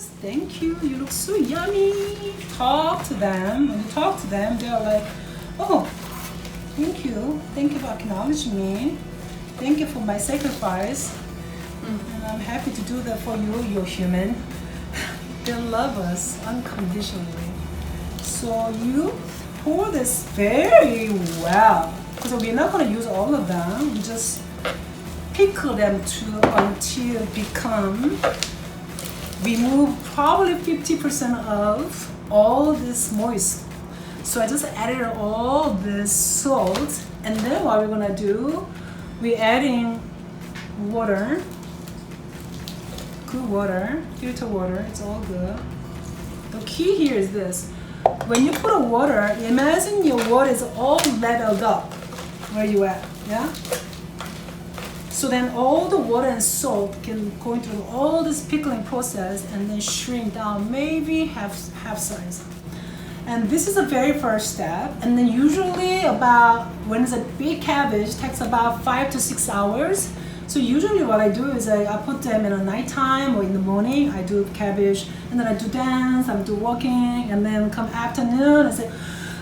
Thank you. You look so yummy. Talk to them. When you talk to them, they're like, oh, thank you. Thank you for acknowledging me. Thank you for my sacrifice. And I'm happy to do that for you. You're human. They love us unconditionally. So you pour this very well. Because we're not going to use all of them. We just pickle them until remove probably 50% of all this moist. So I just added all this salt, and then what we're gonna do, we're adding water, good water, filter water, it's all good. The key here is this: when you put a water, imagine your water is all leveled up where you at, yeah? So then all the water and salt can go through all this pickling process and then shrink down maybe half size. And this is the very first step. And then usually when it's a big cabbage, it takes about 5 to 6 hours. So usually what I do is I put them in the nighttime or in the morning. I do cabbage and then I do dance, I do walking, and then come afternoon I say,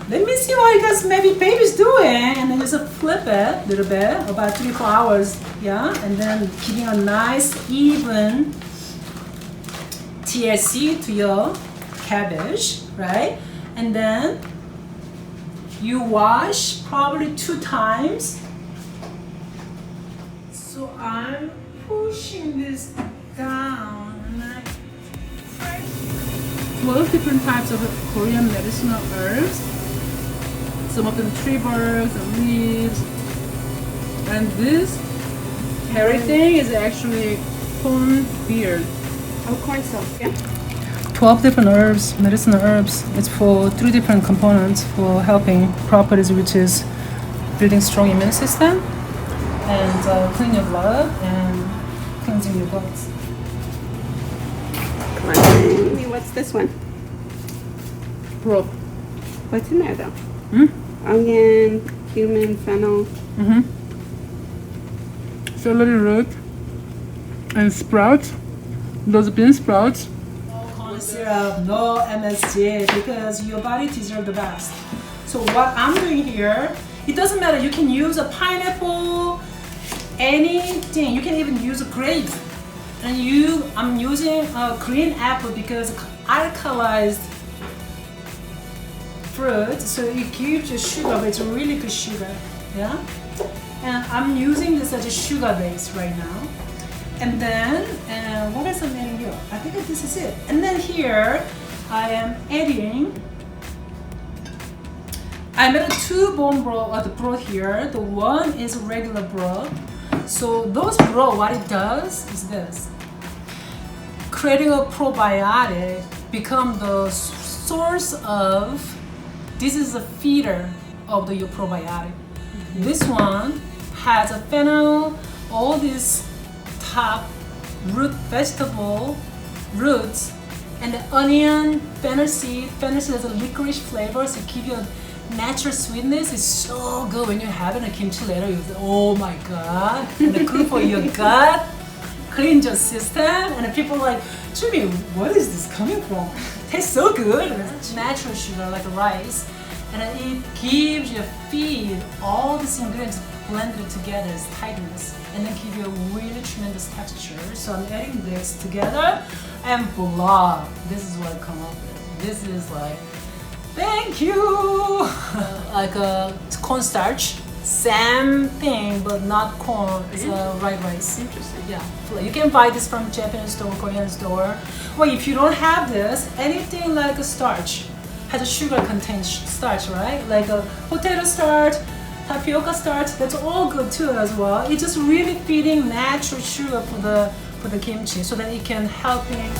let me see what you guys maybe baby's doing, and then just flip it a little bit, about 3-4 hours, yeah, and then giving a nice even TLC to your cabbage, right? And then you wash probably 2 times. So I'm pushing this down, and I 12 different types of Korean medicinal herbs. Some of them tree barks and leaves. And this everything is actually corn beard. Oh, corn silk, yeah. 12 different herbs, medicinal herbs. It's for 3 different components for helping properties, which is building strong immune system and cleaning your blood and cleansing your guts. Come on, what's this one? Broth. What's in there though? Onion, cumin, fennel. Celery root and sprouts. Those bean sprouts. No corn syrup, no MSG, because your body deserves the best. So what I'm doing here, it doesn't matter. You can use a pineapple, anything. You can even use a grape. And I'm using a green apple because alkalized fruit, so it gives you sugar, but it's really good sugar, yeah? And I'm using this as a sugar base right now. And then, what else I'm adding here? I think this is it. And then here, I am adding, I made 2 bone broth here. The one is regular broth. So those broth, what it does is this. Creating a probiotic become the source of, this is a feeder of your probiotic. This one has a fennel, all these top root vegetable roots, and the onion, fennel seed. Fennel seed has a licorice flavor, so it gives you a natural sweetness. It's so good when you're having a kimchi later. You say, oh my god, and it's good for your gut, cleans your system, and people are like, Jummee, what is this coming from? Tastes so good. It's natural sugar like rice, and it gives you feed all these ingredients blended together as tightness, and then give you a really tremendous texture. So I'm adding this together, and voila, this is what I come up with. This is like, thank you, like a cornstarch. Same thing, but not corn. It's white rice. Interesting. Yeah, you can buy this from Japanese store, Korean store. Well, if you don't have this, anything like a starch has a sugar contained starch, right? Like a potato starch, tapioca starch. That's all good too as well. It's just really feeding natural sugar for the kimchi, so that it can help in.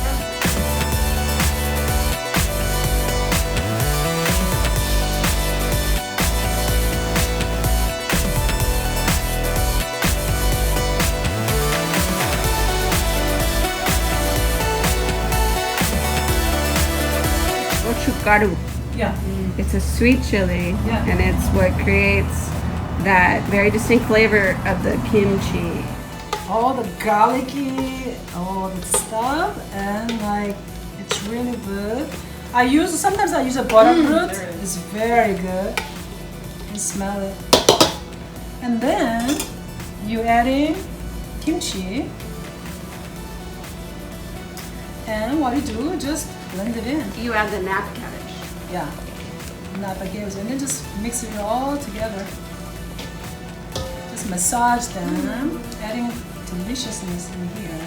Garu. Yeah. It's a sweet chili, and it's what creates that very distinct flavor of the kimchi. All the garlicky, all the stuff, and like It's really good. Sometimes I use a butterroot. It's very good. You smell it. And then you add in kimchi. And what you do, just blend it in. You add the Nappa cabbage. Yeah, Nappa cabbage, and then just mix it all together. Just massage them, adding deliciousness in here.